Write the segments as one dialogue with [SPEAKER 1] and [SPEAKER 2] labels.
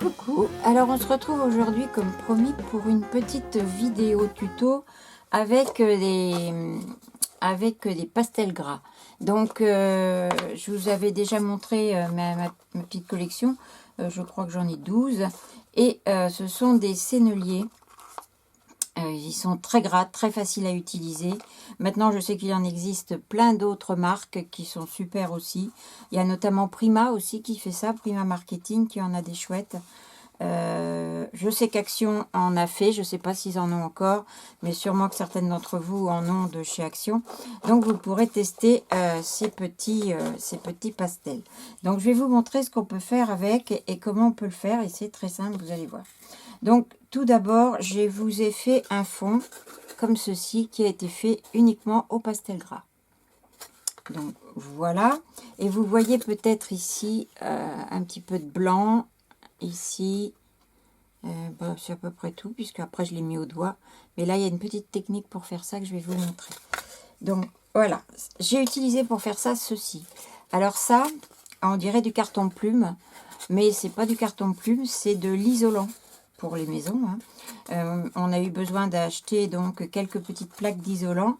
[SPEAKER 1] Coucou, alors on se retrouve aujourd'hui comme promis pour une petite vidéo tuto avec des pastels gras. Donc je vous avais déjà montré ma petite collection, je crois que j'en ai 12 et ce sont des senneliers. Ils sont très gras, très faciles à utiliser. Maintenant, je sais qu'il en existe plein d'autres marques qui sont super aussi. Il y a notamment Prima aussi qui fait ça, Prima Marketing, qui en a des chouettes. Je sais qu'Action en a fait, je ne sais pas s'ils en ont encore, mais sûrement que certaines d'entre vous en ont de chez Action. Donc, vous pourrez tester ces petits pastels. Donc, je vais vous montrer ce qu'on peut faire avec et comment on peut le faire. Et c'est très simple, vous allez voir. Donc, tout d'abord, je vous ai fait un fond comme ceci qui a été fait uniquement au pastel gras. Donc, voilà. Et vous voyez peut-être ici un petit peu de blanc. Ici, c'est à peu près tout, puisque après je l'ai mis au doigt. Mais là, il y a une petite technique pour faire ça que je vais vous montrer. Donc, voilà. J'ai utilisé pour faire ça ceci. Alors ça, on dirait du carton plume, mais c'est pas du carton plume, c'est de l'isolant pour les maisons. On a eu besoin d'acheter donc quelques petites plaques d'isolant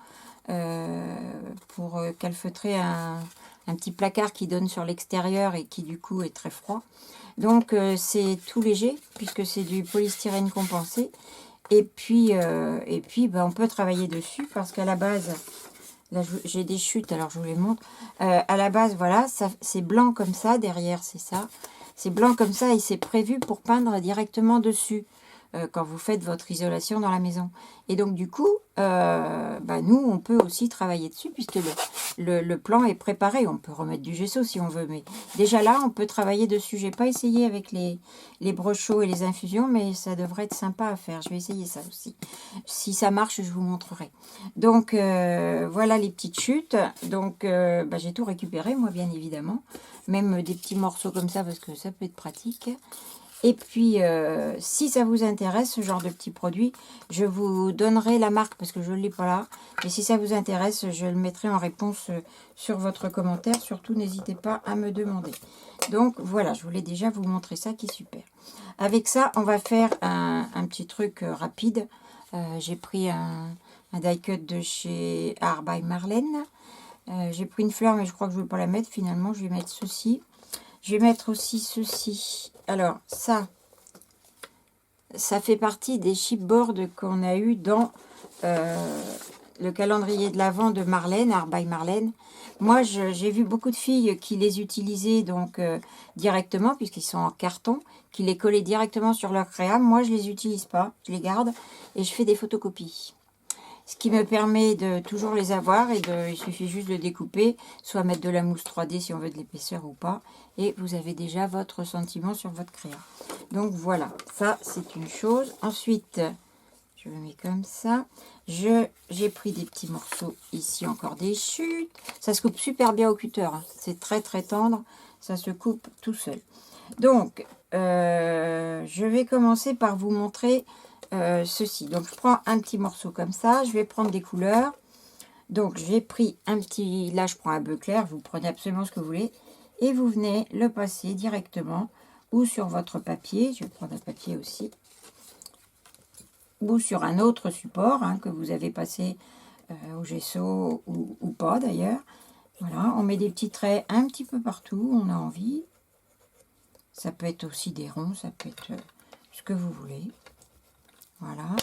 [SPEAKER 1] pour calfeutrer un petit placard qui donne sur l'extérieur et qui du coup est très froid. Donc c'est tout léger puisque c'est du polystyrène compensé. Et puis on peut travailler dessus parce qu'à la base, là j'ai des chutes, alors je vous les montre. À la base, voilà, c'est blanc comme ça, derrière c'est ça. C'est blanc comme ça et c'est prévu pour peindre directement dessus quand vous faites votre isolation dans la maison. Et donc du coup, nous on peut aussi travailler dessus puisque le plan est préparé. On peut remettre du gesso si on veut, mais déjà là on peut travailler dessus. J'ai pas essayé avec les brochaux et les infusions, mais ça devrait être sympa à faire. Je vais essayer ça aussi. Si ça marche, je vous montrerai. Donc voilà les petites chutes. Donc j'ai tout récupéré moi bien évidemment. Même des petits morceaux comme ça parce que ça peut être pratique. Et puis, si ça vous intéresse, ce genre de petits produits, je vous donnerai la marque parce que je ne l'ai pas là. Et si ça vous intéresse, je le mettrai en réponse sur votre commentaire. Surtout, n'hésitez pas à me demander. Donc, voilà, je voulais déjà vous montrer ça qui est super. Avec ça, on va faire un petit truc rapide. J'ai pris un die cut de chez Art by Marlène. J'ai pris une fleur, mais je crois que je ne vais pas la mettre. Finalement, je vais mettre ceci. Je vais mettre aussi ceci. Alors, ça fait partie des chipboards qu'on a eu dans le calendrier de l'Avent de Marlène, Art by Marlène. Moi, j'ai vu beaucoup de filles qui les utilisaient donc directement, puisqu'ils sont en carton, qui les collaient directement sur leur créa. Moi, je les utilise pas, je les garde et je fais des photocopies. Ce qui me permet de toujours les avoir et il suffit juste de découper, soit mettre de la mousse 3D si on veut de l'épaisseur ou pas. Et vous avez déjà votre sentiment sur votre créa. Donc voilà, ça c'est une chose. Ensuite, je le mets comme ça. J'ai pris des petits morceaux ici, encore des chutes. Ça se coupe super bien au cutter. Hein. C'est très très tendre. Ça se coupe tout seul. Donc, je vais commencer par vous montrer ceci. Donc, je prends un petit morceau comme ça. Je vais prendre des couleurs. Donc, j'ai pris un petit... Là, je prends un bleu clair. Vous prenez absolument ce que vous voulez. Et vous venez le passer directement ou sur votre papier. Je vais prendre un papier aussi. Ou sur un autre support que vous avez passé au gesso ou pas d'ailleurs. Voilà, on met des petits traits un petit peu partout. On a envie. Ça peut être aussi des ronds, ça peut être ce que vous voulez. Voilà.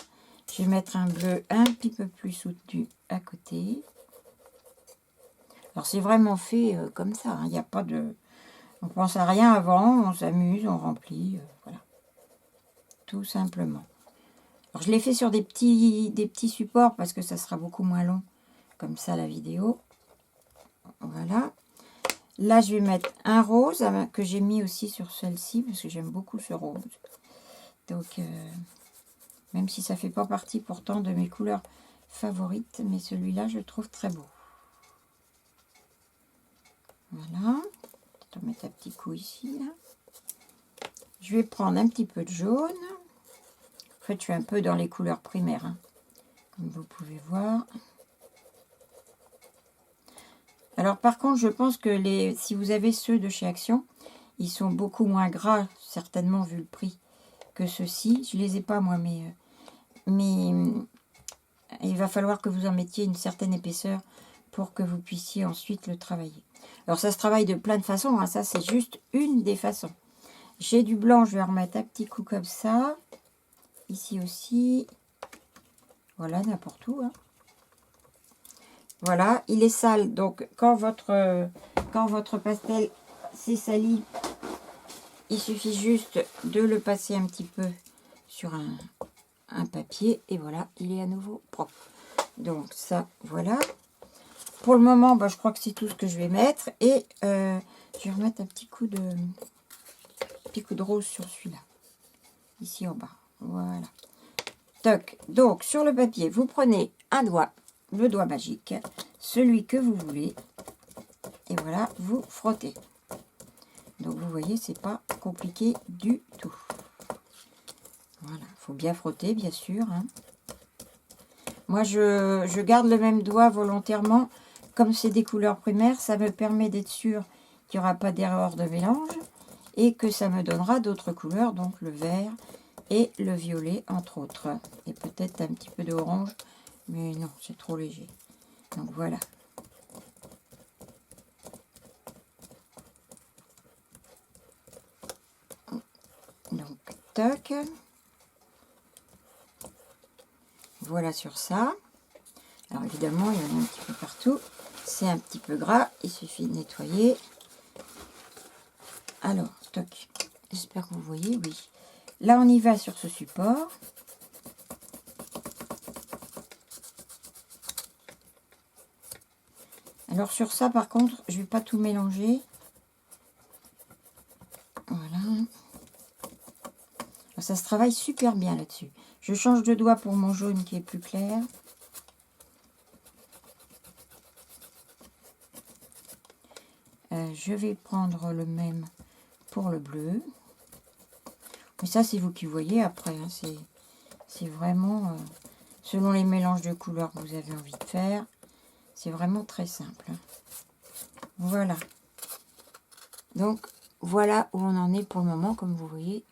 [SPEAKER 1] Je vais mettre un bleu un petit peu plus soutenu à côté. Alors c'est vraiment fait comme ça. Il n'y a pas de... On pense à rien avant, on s'amuse, on remplit. Voilà. Tout simplement. Alors je l'ai fait sur des petits supports parce que ça sera beaucoup moins long. Comme ça la vidéo. Voilà. Là je vais mettre un rose que j'ai mis aussi sur celle-ci parce que j'aime beaucoup ce rose. Donc... même si ça ne fait pas partie pourtant de mes couleurs favorites, mais celui-là, je le trouve très beau. Voilà. Je vais mettre un petit coup ici. Là. Je vais prendre un petit peu de jaune. En fait, je suis un peu dans les couleurs primaires, comme vous pouvez voir. Alors, par contre, je pense que si vous avez ceux de chez Action, Ils sont beaucoup moins gras, certainement, vu le prix, que ceux-ci. Je les ai pas, moi, mais il va falloir que vous en mettiez une certaine épaisseur pour que vous puissiez ensuite le travailler. Alors, ça se travaille de plein de façons. Hein. Ça, c'est juste une des façons. J'ai du blanc, je vais en remettre un petit coup comme ça. Ici aussi. Voilà, n'importe où. Hein. Voilà, il est sale. Donc, quand votre pastel s'est sali, il suffit juste de le passer un petit peu sur un papier. Et voilà, il est à nouveau propre. Donc, ça, voilà. Pour le moment, bah, je crois que c'est tout ce que je vais mettre. Et je vais remettre un petit coup de rose sur celui-là. Ici en bas. Voilà. Toc. Donc, sur le papier, vous prenez un doigt, le doigt magique, celui que vous voulez. Et voilà, vous frottez. Donc, vous voyez, c'est pas compliqué du tout. Voilà, il faut bien frotter, bien sûr. Hein. Moi, je garde le même doigt volontairement. Comme c'est des couleurs primaires, ça me permet d'être sûr qu'il n'y aura pas d'erreur de mélange. Et que ça me donnera d'autres couleurs, donc le vert et le violet, entre autres. Et peut-être un petit peu d'orange, mais non, c'est trop léger. Donc voilà. Donc, toc. Voilà sur ça. Alors évidemment, il y en a un petit peu partout. C'est un petit peu gras, il suffit de nettoyer. Alors, toc. J'espère que vous voyez, oui. Là, on y va sur ce support. Alors sur ça, par contre, je ne vais pas tout mélanger. Voilà. Alors, ça se travaille super bien là-dessus. Je change de doigt pour mon jaune qui est plus clair. Je vais prendre le même pour le bleu. Mais ça, c'est vous qui voyez après. Hein. C'est vraiment selon les mélanges de couleurs que vous avez envie de faire. C'est vraiment très simple. Hein. Voilà. Donc, voilà où on en est pour le moment. Comme vous voyez,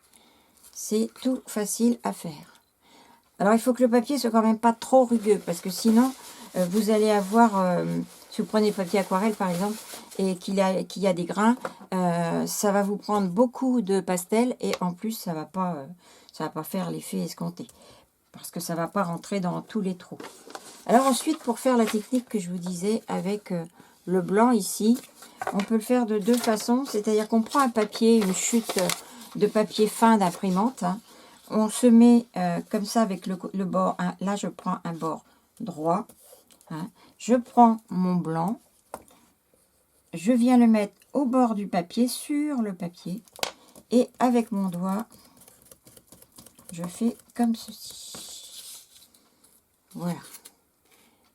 [SPEAKER 1] c'est tout facile à faire. Alors, il faut que le papier soit quand même pas trop rugueux. Parce que sinon, vous allez avoir... si vous prenez papier aquarelle, par exemple, et qu'il y a des grains, ça va vous prendre beaucoup de pastel. Et en plus, ça va pas faire l'effet escompté. Parce que ça ne va pas rentrer dans tous les trous. Alors ensuite, pour faire la technique que je vous disais avec le blanc ici, on peut le faire de deux façons. C'est-à-dire qu'on prend un papier, une chute de papier fin d'imprimante. Hein. On se met comme ça avec le bord. Hein. Là, je prends un bord droit. Hein. Je prends mon blanc. Je viens le mettre au bord du papier, sur le papier. Et avec mon doigt, je fais comme ceci. Voilà.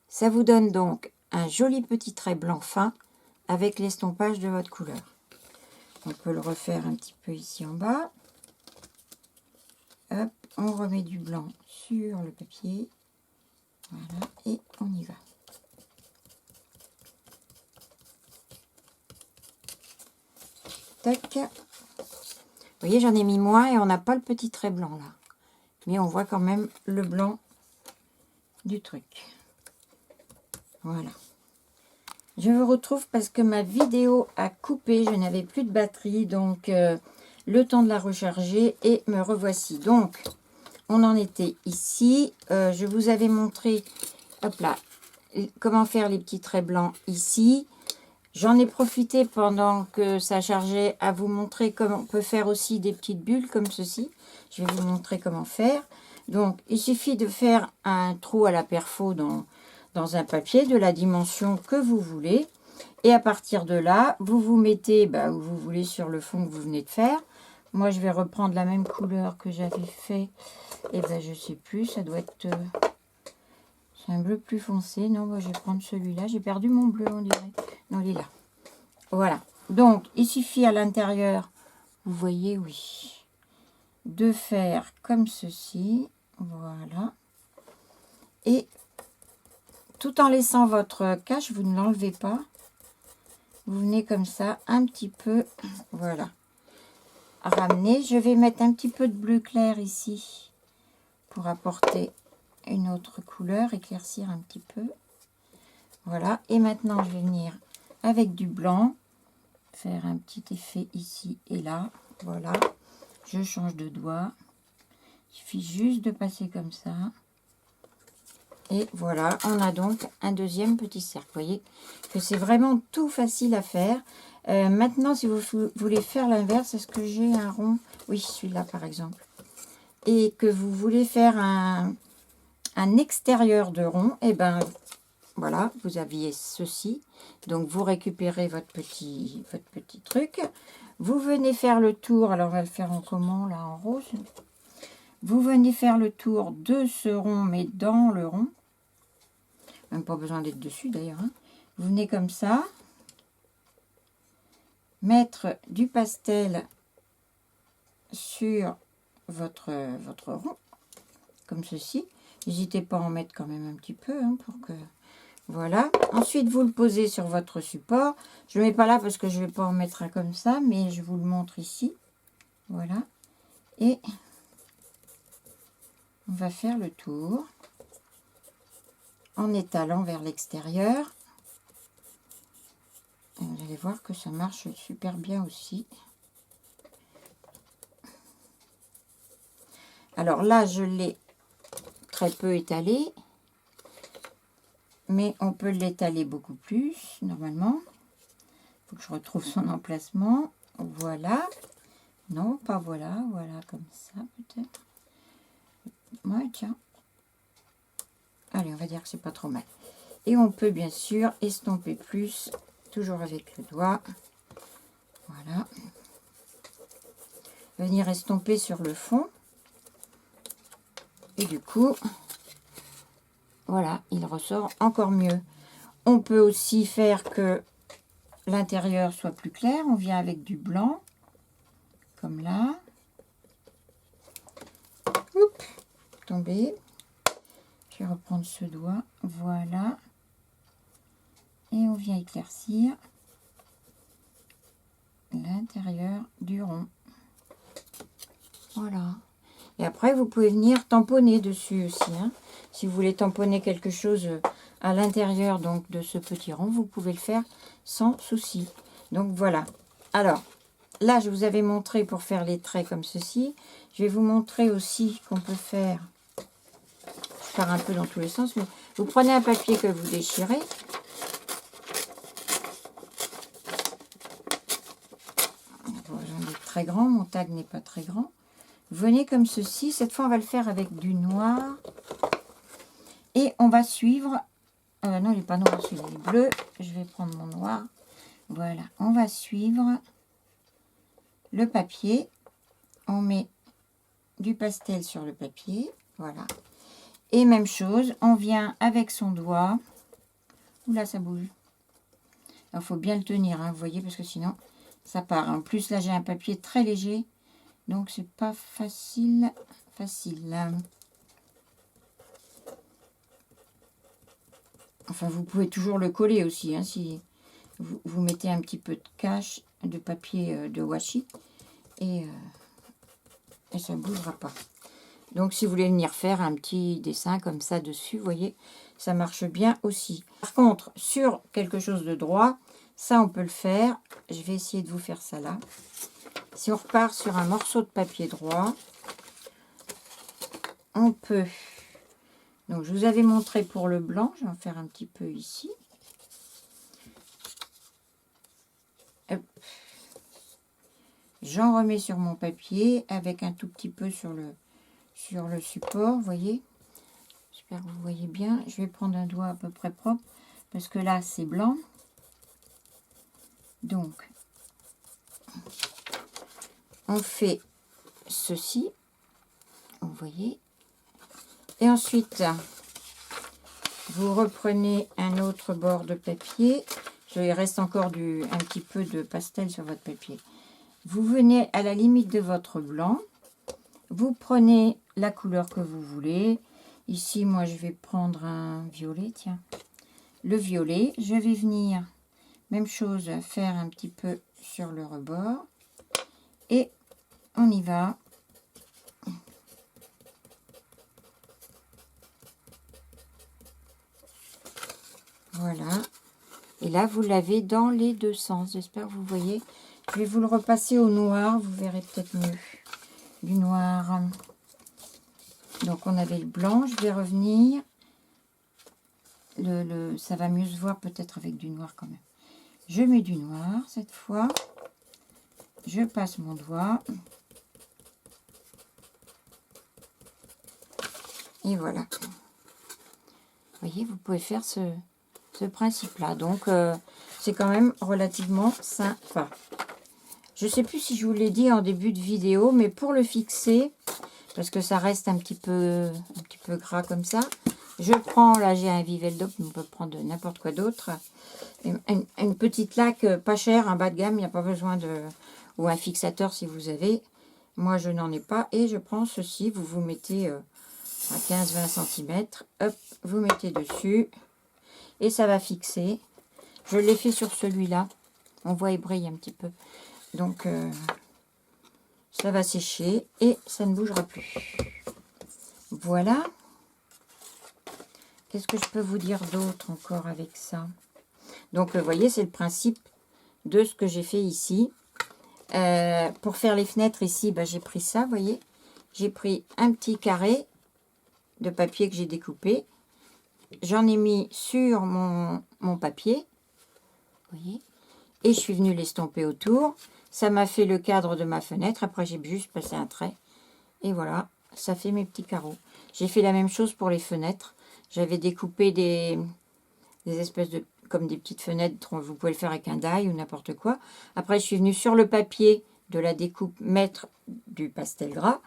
[SPEAKER 1] Ça vous donne donc un joli petit trait blanc fin avec l'estompage de votre couleur. On peut le refaire un petit peu ici en bas. Hop, on remet du blanc sur le papier. Voilà, et on y va. Tac. Vous voyez, j'en ai mis moins et on n'a pas le petit trait blanc là. Mais on voit quand même le blanc du truc. Voilà. Je vous retrouve parce que ma vidéo a coupé. Je n'avais plus de batterie. Donc, le temps de la recharger. Et me revoici. Donc, on en était ici. Je vous avais montré, hop là, comment faire les petits traits blancs ici. J'en ai profité pendant que ça chargeait à vous montrer comment on peut faire aussi des petites bulles comme ceci. Je vais vous montrer comment faire. Donc, il suffit de faire un trou à la perfo dans un papier de la dimension que vous voulez. Et à partir de là, vous vous mettez où vous voulez sur le fond que vous venez de faire. Moi, je vais reprendre la même couleur que j'avais fait. Et je sais plus, ça doit être... c'est un bleu plus foncé. Non, moi, je vais prendre celui-là. J'ai perdu mon bleu, on dirait. Non, il est là. Voilà. Donc, il suffit à l'intérieur, vous voyez, oui, de faire comme ceci. Voilà. Et tout en laissant votre cache, vous ne l'enlevez pas. Vous venez comme ça, un petit peu, voilà. ramener. Je vais mettre un petit peu de bleu clair ici pour apporter une autre couleur, éclaircir un petit peu. Voilà, et maintenant je vais venir avec du blanc, faire un petit effet ici et là. Voilà, je change de doigt. Il suffit juste de passer comme ça. Et voilà, on a donc un deuxième petit cercle. Vous voyez que c'est vraiment tout facile à faire. Maintenant, si vous voulez faire l'inverse, est-ce que j'ai un rond? Oui, celui-là par exemple. Et que vous voulez faire un extérieur de rond, et ben voilà, vous aviez ceci. Donc vous récupérez votre petit truc. Vous venez faire le tour. Alors on va le faire en comment là, en rose. Vous venez faire le tour de ce rond, mais dans le rond. Même pas besoin d'être dessus d'ailleurs. Hein. Vous venez comme ça. Mettre du pastel sur votre rond. Comme ceci. N'hésitez pas à en mettre quand même un petit peu. Hein, pour que... Voilà. Ensuite, vous le posez sur votre support. Je ne le mets pas là parce que je ne vais pas en mettre un comme ça. Mais je vous le montre ici. Voilà. Et on va faire le tour. En étalant vers l'extérieur. Vous allez voir que ça marche super bien aussi. Alors là, je l'ai très peu étalé. Mais on peut l'étaler beaucoup plus, normalement. Il faut que je retrouve son emplacement. Voilà. Non, pas voilà. Voilà, comme ça, peut-être. Ouais, tiens. Allez, on va dire que c'est pas trop mal. Et on peut, bien sûr, estomper plus, toujours avec le doigt. Voilà. Venir estomper sur le fond. Et du coup, voilà, il ressort encore mieux. On peut aussi faire que l'intérieur soit plus clair. On vient avec du blanc, comme là. Oups, tomber. Je vais reprendre ce doigt. Voilà. Et on vient éclaircir l'intérieur du rond. Voilà. Et après, vous pouvez venir tamponner dessus aussi. Hein. Si vous voulez tamponner quelque chose à l'intérieur donc de ce petit rond, vous pouvez le faire sans souci. Donc voilà. Alors, là, je vous avais montré pour faire les traits comme ceci. Je vais vous montrer aussi qu'on peut faire... Je pars un peu dans tous les sens, mais vous prenez un papier que vous déchirez. J'en ai très grand, mon tag n'est pas très grand. Venez comme ceci. Cette fois, on va le faire avec du noir. Et on va suivre... non, il n'est pas noir, celui-là est bleu. Je vais prendre mon noir. Voilà, on va suivre le papier. On met du pastel sur le papier. Voilà. Et même chose, on vient avec son doigt. Oula, ça bouge. Il faut bien le tenir, hein, vous voyez, parce que sinon, ça part. En plus, là, j'ai un papier très léger. Donc, c'est pas facile. Enfin, vous pouvez toujours le coller aussi, hein, si vous mettez un petit peu de cache, de papier de washi, et ça ne bougera pas. Donc, si vous voulez venir faire un petit dessin comme ça dessus, vous voyez, ça marche bien aussi. Par contre, sur quelque chose de droit, ça, on peut le faire. Je vais essayer de vous faire ça là. Si on repart sur un morceau de papier droit, on peut... Donc, je vous avais montré pour le blanc. Je vais en faire un petit peu ici. J'en remets sur mon papier avec un tout petit peu sur le support, vous voyez. J'espère que vous voyez bien. Je vais prendre un doigt à peu près propre parce que là, c'est blanc. Donc, on fait ceci, vous voyez. Et ensuite, vous reprenez un autre bord de papier. Il reste encore un petit peu de pastel sur votre papier. Vous venez à la limite de votre blanc. Vous prenez la couleur que vous voulez. Ici, moi, je vais prendre un violet, tiens. Le violet, je vais venir, même chose, faire un petit peu sur le rebord. Et on y va. Voilà. Et là, vous l'avez dans les deux sens. J'espère que vous voyez. Je vais vous le repasser au noir. Vous verrez peut-être mieux. Du noir. Donc, on avait le blanc. Je vais revenir. Ça va mieux se voir peut-être avec du noir quand même. Je mets du noir cette fois. Je passe mon doigt. Et voilà. Vous voyez, vous pouvez faire ce principe-là. Donc, c'est quand même relativement sympa. Je ne sais plus si je vous l'ai dit en début de vidéo, mais pour le fixer, parce que ça reste un petit peu gras comme ça, je prends, là j'ai un Viveldop, mais on peut prendre n'importe quoi d'autre, une petite laque pas chère, un bas de gamme, il n'y a pas besoin de... ou un fixateur si vous avez. Moi je n'en ai pas, et je prends ceci, vous vous mettez à 15-20 cm, hop, vous mettez dessus, et ça va fixer. Je l'ai fait sur celui-là, on voit il brille un petit peu, donc ça va sécher, et ça ne bougera plus. Voilà. Qu'est-ce que je peux vous dire d'autre encore avec ça? Donc, vous voyez, c'est le principe de ce que j'ai fait ici. Pour faire les fenêtres ici, bah, j'ai pris ça, vous voyez. J'ai pris un petit carré de papier que j'ai découpé. J'en ai mis sur mon papier. Vous voyez. Et je suis venue l'estomper autour. Ça m'a fait le cadre de ma fenêtre. Après, j'ai juste passé un trait. Et voilà, ça fait mes petits carreaux. J'ai fait la même chose pour les fenêtres. J'avais découpé des espèces de... comme des petites fenêtres. Vous pouvez le faire avec un die ou n'importe quoi. Après, je suis venue sur le papier de la découpe mettre du pastel gras.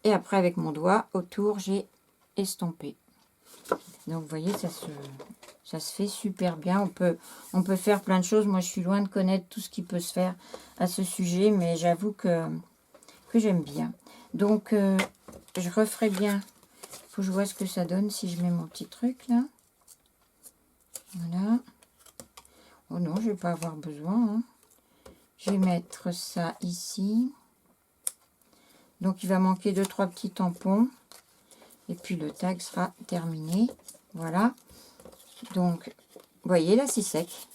[SPEAKER 1] Et après, avec mon doigt, autour, j'ai estompé. Donc, vous voyez, ça se fait super bien. On peut faire plein de choses. Moi, je suis loin de connaître tout ce qui peut se faire à ce sujet. Mais j'avoue que j'aime bien. Donc, je referai bien. Faut que je vois ce que ça donne si je mets mon petit truc là. Voilà. Oh non, je vais pas avoir besoin. Hein. Je vais mettre ça ici. Donc, il va manquer 2-3 petits tampons. Et puis, le tag sera terminé. Voilà. Donc, vous voyez, là, c'est sec.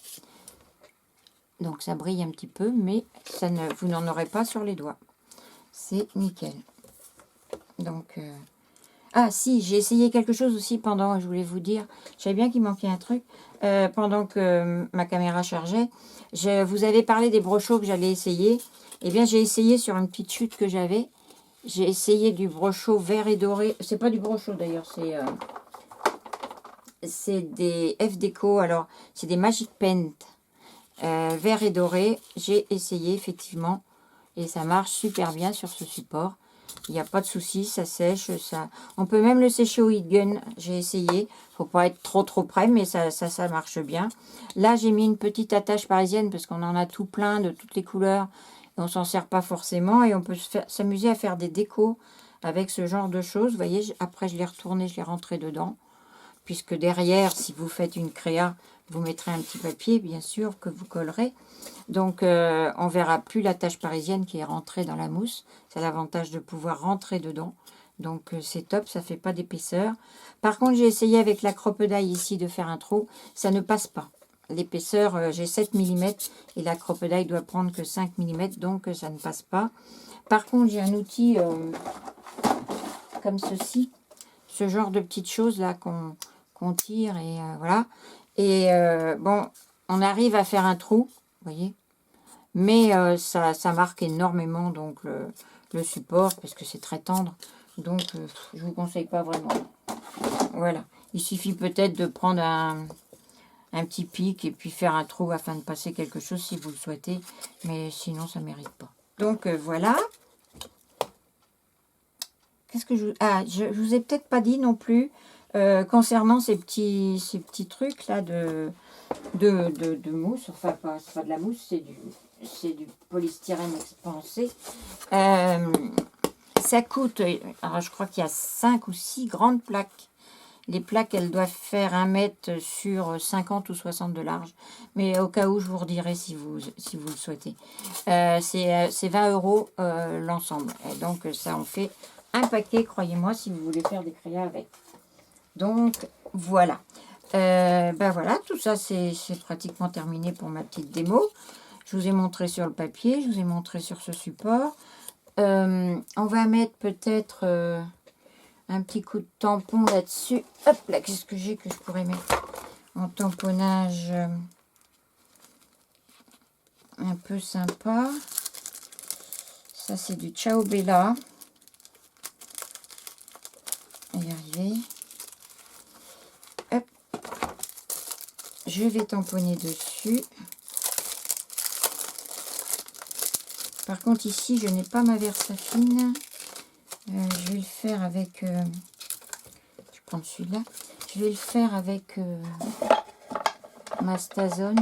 [SPEAKER 1] Donc, ça brille un petit peu, mais ça ne, vous n'en aurez pas sur les doigts. C'est nickel. Donc... Ah si, j'ai essayé quelque chose aussi pendant, je voulais vous dire, je savais bien qu'il manquait un truc, pendant que ma caméra chargeait, vous avez parlé des brochaux que j'allais essayer, eh bien j'ai essayé sur une petite chute que j'avais, j'ai essayé du brochot vert et doré, c'est pas du brochot d'ailleurs, c'est des F-Déco, alors c'est des Magic Paint vert et doré, j'ai essayé effectivement, et ça marche super bien sur ce support. Il n'y a pas de souci, ça sèche. Ça. On peut même le sécher au heat gun. J'ai essayé. Faut pas être trop près, mais ça marche bien. Là, j'ai mis une petite attache parisienne parce qu'on en a tout plein de toutes les couleurs. Et on s'en sert pas forcément. Et on peut s'amuser à faire des décos avec ce genre de choses. Vous voyez, après, je l'ai retourné, je l'ai rentré dedans. Puisque derrière, si vous faites une créa, vous mettrez un petit papier, bien sûr, que vous collerez. Donc, on verra plus la tache parisienne qui est rentrée dans la mousse. C'est l'avantage de pouvoir rentrer dedans. Donc, c'est top, ça ne fait pas d'épaisseur. Par contre, j'ai essayé avec la crocodile ici de faire un trou. Ça ne passe pas. L'épaisseur, j'ai 7 mm et la crocodile doit prendre que 5 mm, donc ça ne passe pas. Par contre, j'ai un outil comme ceci. Ce genre de petites choses là qu'on tire et voilà. Et bon, on arrive à faire un trou, vous voyez. Mais ça marque énormément donc le support parce que c'est très tendre. Donc je vous conseille pas vraiment. Voilà. Il suffit peut-être de prendre un petit pic et puis faire un trou afin de passer quelque chose si vous le souhaitez. Mais sinon ça mérite pas. Donc voilà. Qu'est-ce que je vous ai peut-être pas dit non plus concernant ces petits trucs là de mousse. Enfin, c'est pas de la mousse, c'est du polystyrène expansé. Ça coûte, alors je crois qu'il y a 5 ou 6 grandes plaques Les plaques, elles doivent faire 1 mètre sur 50 ou 60 de large. Mais au cas où, je vous redirai si vous le souhaitez. C'est 20 € l'ensemble. Et donc, ça en fait un paquet, croyez-moi, si vous voulez faire des créas avec. Donc, voilà. Ben voilà, tout ça, c'est pratiquement terminé pour ma petite démo. Je vous ai montré sur le papier, je vous ai montré sur ce support. On va mettre peut-être un petit coup de tampon là-dessus. Hop là, qu'est-ce que j'ai que je pourrais mettre en tamponnage un peu sympa. Ça, c'est du Ciao Bella. On va y arriver. Hop. Je vais tamponner dessus. Par contre, ici, je n'ai pas ma Versafine. Je vais le faire avec... je vais prendre celui-là. Je vais le faire avec ma Stazone.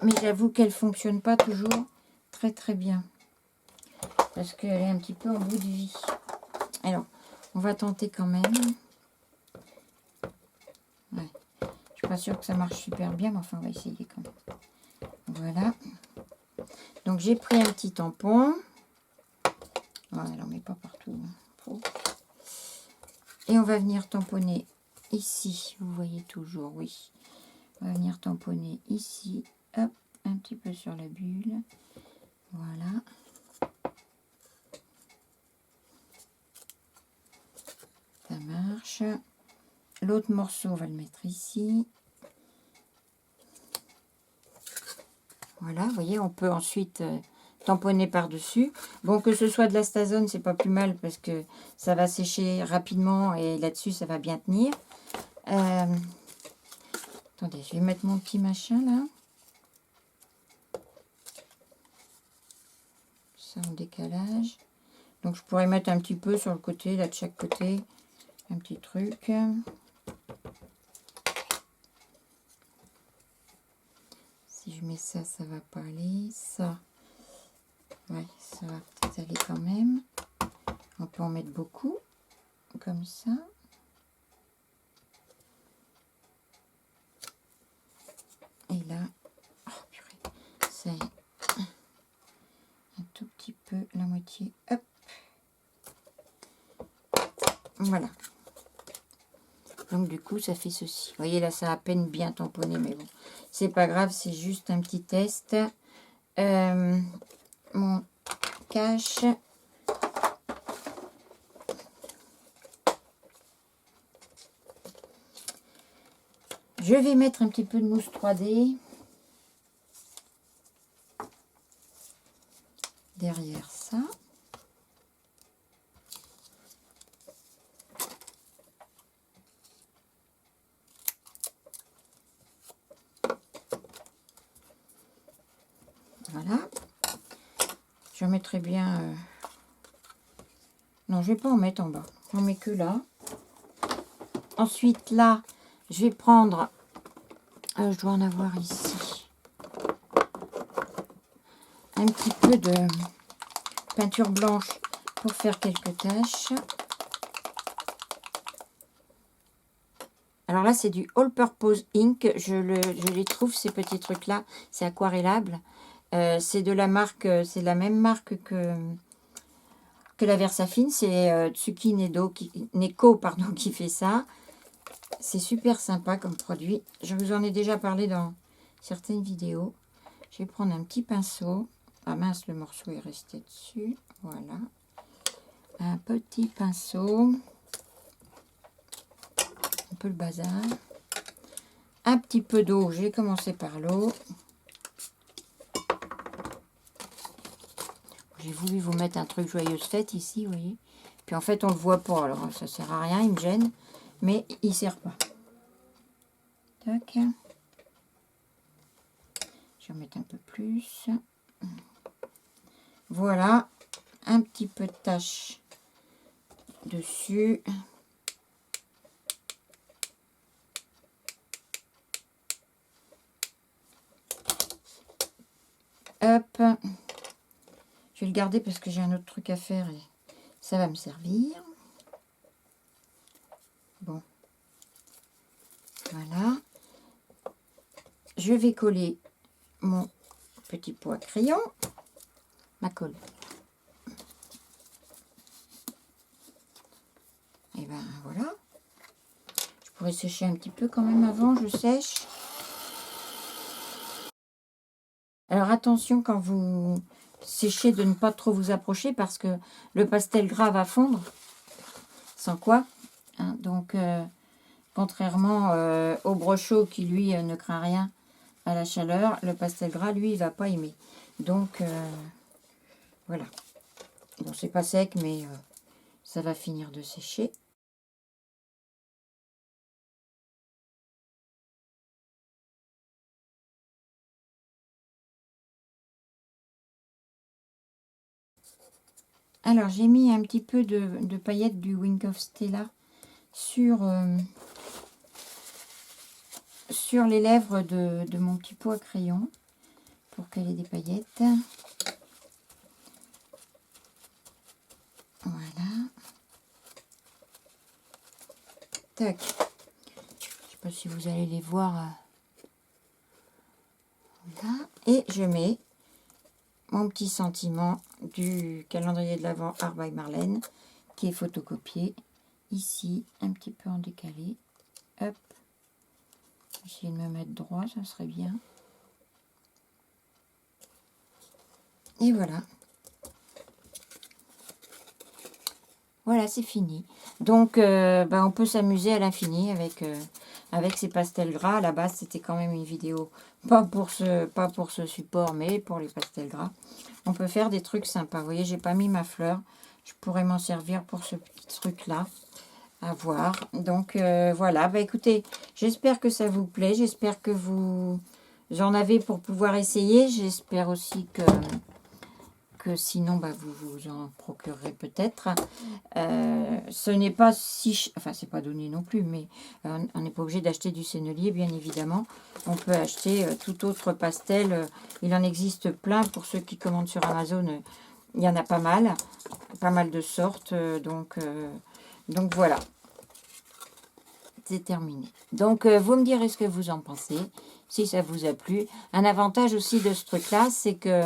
[SPEAKER 1] Mais j'avoue qu'elle ne fonctionne pas toujours très très bien. Parce qu'elle est un petit peu en bout de vie. Alors, on va tenter quand même. Ouais. Je ne suis pas sûre que ça marche super bien, mais enfin, on va essayer quand même. Voilà. Donc, j'ai pris un petit tampon. Voilà, on ne met pas partout. Et on va venir tamponner ici. Vous voyez toujours, oui. On va venir tamponner ici. Hop, un petit peu sur la bulle. Voilà. Ça marche. L'autre morceau, on va le mettre ici. Voilà, vous voyez, on peut ensuite tamponner par-dessus. Bon, que ce soit de la Stazone, c'est pas plus mal parce que ça va sécher rapidement et là-dessus, ça va bien tenir. Attendez, je vais mettre mon petit machin là. Ça en décalage. Donc, je pourrais mettre un petit peu sur le côté, là de chaque côté. Un petit truc. Si je mets ça, ça va pas aller. Ça, ouais, ça va peut-être aller quand même. On peut en mettre beaucoup, comme ça. Et là, oh, purée, c'est un tout petit peu la moitié. Hop. Voilà. Donc du coup, ça fait ceci. Vous voyez, là, ça a à peine bien tamponné, mais bon, c'est pas grave, c'est juste un petit test. Mon cache. Je vais mettre un petit peu de mousse 3D derrière ça. Voilà. Je mettrai bien... Non, je vais pas en mettre en bas. J'en mets que là. Ensuite, là, je vais prendre... je dois en avoir ici. Un petit peu de peinture blanche pour faire quelques taches. Alors là, c'est du All Purpose Ink. Je les trouve, ces petits trucs-là. C'est aquarellable. C'est de la marque, c'est la même marque que la Versafine. C'est Tsuki Neko pardon, qui fait ça. C'est super sympa comme produit. Je vous en ai déjà parlé dans certaines vidéos. Je vais prendre un petit pinceau. Ah mince, le morceau est resté dessus. Voilà. Un petit pinceau. Un peu le bazar. Un petit peu d'eau. Je vais commencer par l'eau. J'ai voulu vous mettre un truc joyeuse fête ici, vous voyez. Puis en fait, on le voit pas. Alors, ça sert à rien, il me gêne. Mais il sert pas. Tac. Je vais mettre un peu plus. Voilà. Un petit peu de tache dessus. Hop. Je vais le garder parce que j'ai un autre truc à faire et ça va me servir. je vais coller mon petit pot à crayon, ma colle. Et ben voilà. Je pourrais sécher un petit peu quand même avant, je sèche. Alors attention quand vous séchez de ne pas trop vous approcher parce que le pastel gras va fondre. Sans quoi, hein, donc contrairement au brochot qui lui ne craint rien à la chaleur, le pastel gras lui il va pas aimer. Donc voilà. Bon, c'est pas sec mais ça va finir de sécher. Alors j'ai mis un petit peu de paillettes du Wink of Stella sur les lèvres de mon petit pot à crayon pour qu'elle ait des paillettes. Voilà. Tac. Je sais pas si vous allez les voir. Voilà. Et je mets mon petit sentiment du calendrier de l'Avent Art by Marlène qui est photocopié ici, un petit peu en décalé. Hop. Essayer de me mettre droit, ça serait bien. Et voilà. Voilà, c'est fini. Donc, on peut s'amuser à l'infini avec ces pastels gras. À la base, c'était quand même une vidéo, pas pour ce support, mais pour les pastels gras. On peut faire des trucs sympas. Vous voyez, j'ai pas mis ma fleur. Je pourrais m'en servir pour ce petit truc-là. À voir. Donc, voilà. Bah, écoutez, j'espère que ça vous plaît. J'espère que vous en avez pour pouvoir essayer. J'espère aussi que sinon vous vous en procurerez peut-être. Ce n'est pas si... Enfin, c'est pas donné non plus, mais on n'est pas obligé d'acheter du sennelier, bien évidemment. On peut acheter tout autre pastel. Il en existe plein. Pour ceux qui commandent sur Amazon, il y en a pas mal de sortes. Donc voilà. C'est terminé. Donc, vous me direz ce que vous en pensez, si ça vous a plu. Un avantage aussi de ce truc-là, c'est que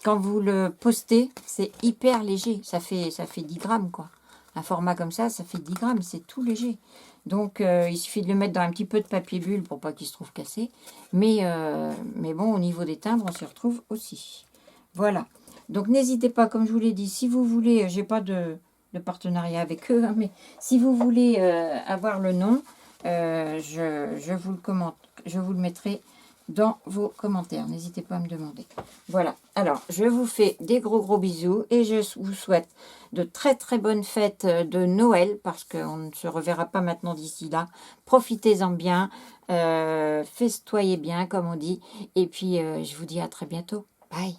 [SPEAKER 1] quand vous le postez, c'est hyper léger. Ça fait 10 grammes, quoi. Un format comme ça, ça fait 10 grammes. C'est tout léger. Donc, il suffit de le mettre dans un petit peu de papier bulle pour pas qu'il se trouve cassé. Mais bon, au niveau des timbres, on s'y retrouve aussi. Voilà. Donc, n'hésitez pas, comme je vous l'ai dit, si vous voulez, j'ai pas de partenariat avec eux, hein, mais si vous voulez avoir le nom, je vous le mettrai dans vos commentaires. N'hésitez pas à me demander. Voilà. Alors, je vous fais des gros bisous et je vous souhaite de très bonnes fêtes de Noël parce qu'on ne se reverra pas maintenant d'ici là. Profitez-en bien, festoyez bien comme on dit et puis je vous dis à très bientôt. Bye.